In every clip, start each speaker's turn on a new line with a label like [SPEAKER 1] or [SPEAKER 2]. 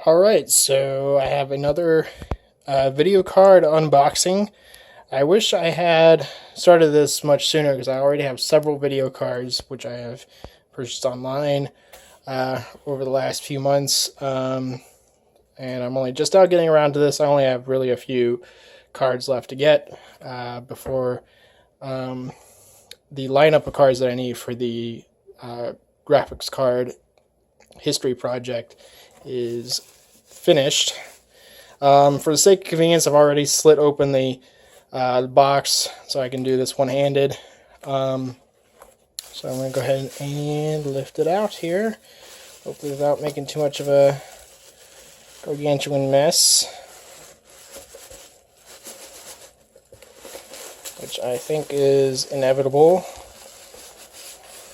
[SPEAKER 1] Alright, so I have another video card unboxing. I wish I had started this much sooner because I already have several video cards which I have purchased online over the last few months. And I'm only just now getting around to this. I only have really a few cards left to get before the lineup of cards that I need for the graphics card history project is finished. For the sake of convenience, I've already slit open the box so I can do this one-handed. So I'm going to go ahead and lift it out here, hopefully without making too much of a gargantuan mess, which I think is inevitable.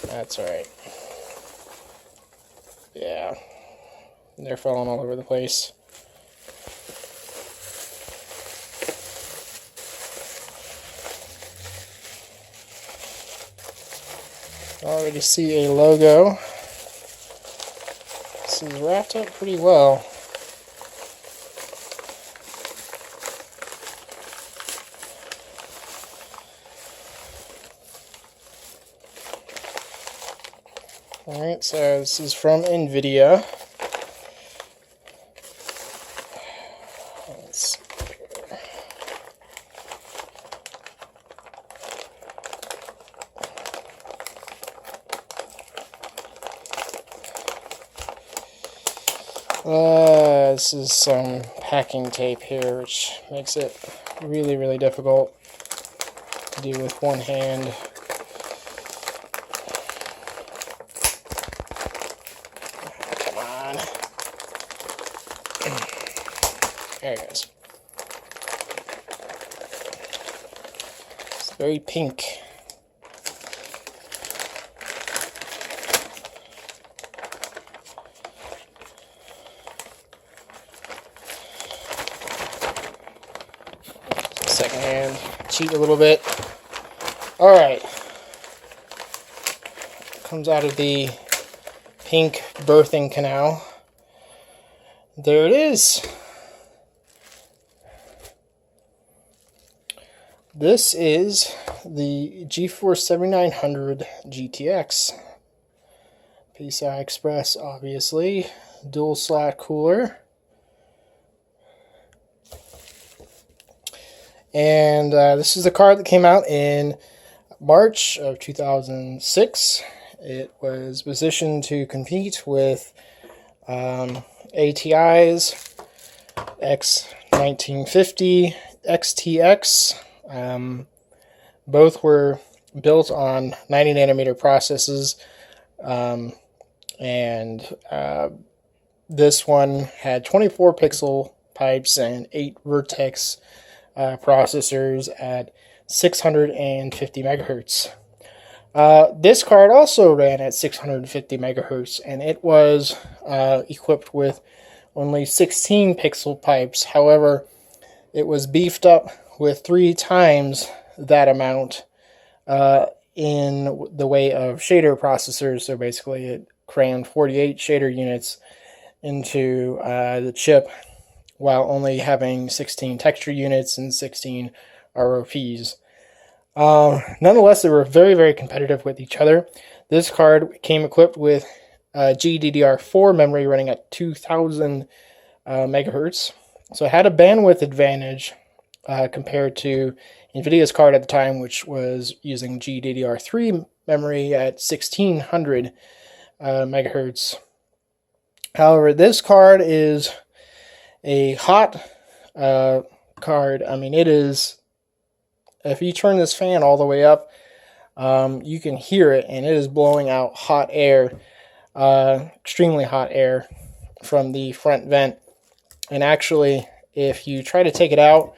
[SPEAKER 1] That's alright. Yeah, they're falling all over the place. Already see a logo. This is wrapped up pretty well. Alright, so this is from NVIDIA. Let's see here. This is some packing tape here, which makes it really, really difficult to do with one hand. Come on. There it goes. It's very pink. Second hand, cheat a little bit. Alright. Comes out of the pink birthing canal. There it is. This is the GeForce 7900 GTX. PCI Express, obviously. Dual slot cooler. And this is the card that came out in March of 2006. It was positioned to compete with ATI's X1950 XTX. Both were built on 90 nanometer processes, and this one had 24 pixel pipes and 8 vertex processors at 650 megahertz. This card also ran at 650 megahertz, and it was equipped with only 16 pixel pipes. However, it was beefed up with 3 times that amount in the way of shader processors. So basically it crammed 48 shader units into the chip, while only having 16 texture units and 16 ROPs. Nonetheless, they were very, very competitive with each other. This card came equipped with GDDR4 memory running at 2000 megahertz. So it had a bandwidth advantage compared to NVIDIA's card at the time, which was using GDDR3 memory at 1600 megahertz. However, this card is a hot card. I mean, it is, if you turn this fan all the way up, you can hear it, and it is blowing out hot air, extremely hot air from the front vent. And actually, if you try to take it out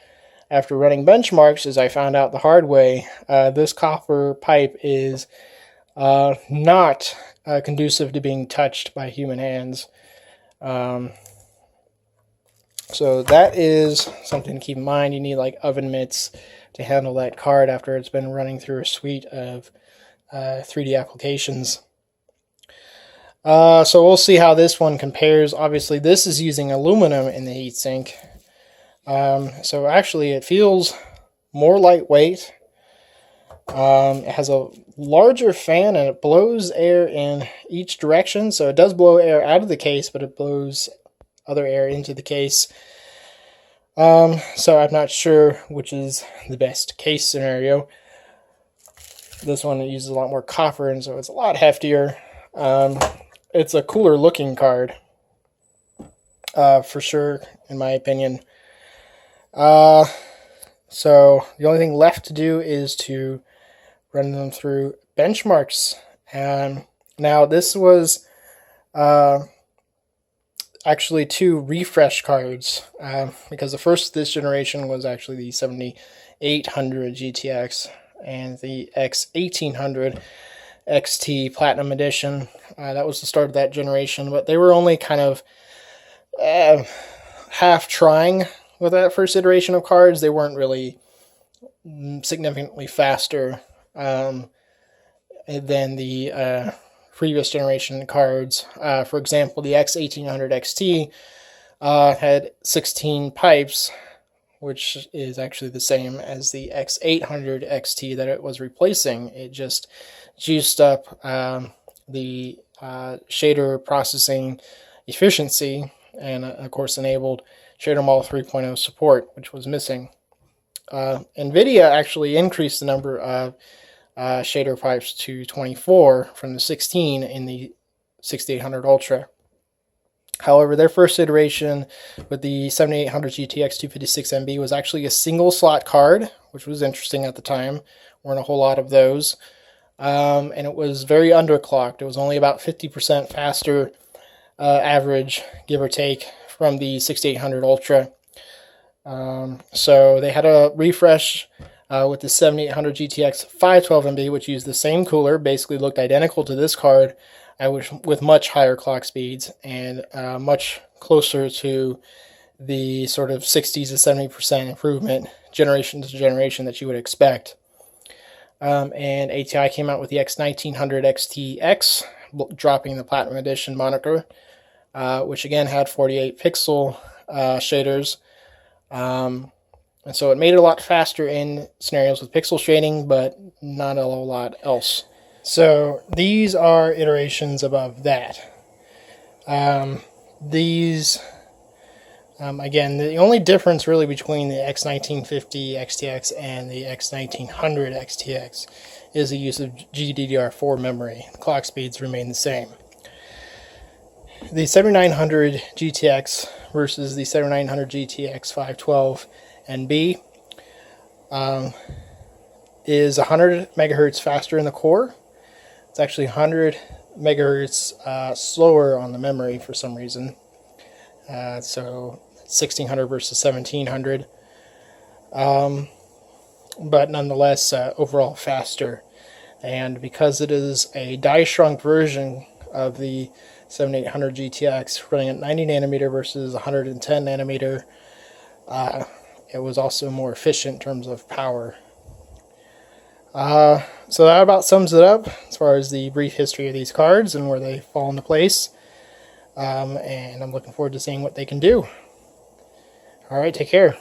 [SPEAKER 1] after running benchmarks, as I found out the hard way, this copper pipe is not conducive to being touched by human hands. So that is something to keep in mind. You need like oven mitts to handle that card after it's been running through a suite of 3D applications. So we'll see how this one compares. Obviously, this is using aluminum in the heatsink. So actually, it feels more lightweight. It has a larger fan and it blows air in each direction. So it does blow air out of the case, but it blows other air into the case. So I'm not sure which is the best case scenario. This one uses a lot more copper, and so it's a lot heftier. It's a cooler looking card, for sure, in my opinion. So the only thing left to do is to run them through benchmarks. Now this was actually 2 refresh cards, because the first this generation was actually the 7800 GTX and the X1800 XT Platinum Edition. That was the start of that generation, but they were only kind of half trying with that first iteration of cards. They weren't really significantly faster than the previous generation cards. For example, the X1800 XT had 16 pipes, which is actually the same as the X800 XT that it was replacing. It just juiced up the shader processing efficiency and, of course, enabled Shader Mall 3.0 support, which was missing. NVIDIA actually increased the number of shader pipes to 24 from the 16 in the 6800 Ultra. However, their first iteration with the 7800 GTX 256 MB was actually a single slot card, which was interesting at the time. Weren't a whole lot of those. And it was very underclocked. It was only about 50% faster average, give or take, from the 6800 Ultra. So they had a refresh with the 7800 GTX 512 MB, which used the same cooler, basically looked identical to this card, with much higher clock speeds and much closer to the sort of 60 to 70% improvement generation to generation that you would expect. And ATI came out with the X1900 XTX, dropping the Platinum Edition moniker, which again had 48 pixel shaders. And so it made it a lot faster in scenarios with pixel shading, but not a whole lot else. So these are iterations above that. Again, the only difference really between the X1950 XTX and the X1900 XTX is the use of GDDR4 memory. The clock speeds remain the same. The 7900 GTX versus the 7900 GTX 512 NB is 100 megahertz faster in the core. It's actually 100 megahertz slower on the memory for some reason. So 1600 versus 1700. But nonetheless, overall faster. And because it is a die-shrunk version of the 7800 GTX running at 90 nanometer versus 110 nanometer, it was also more efficient in terms of power. So that about sums it up as far as the brief history of these cards and where they fall into place. And I'm looking forward to seeing what they can do. Alright, take care.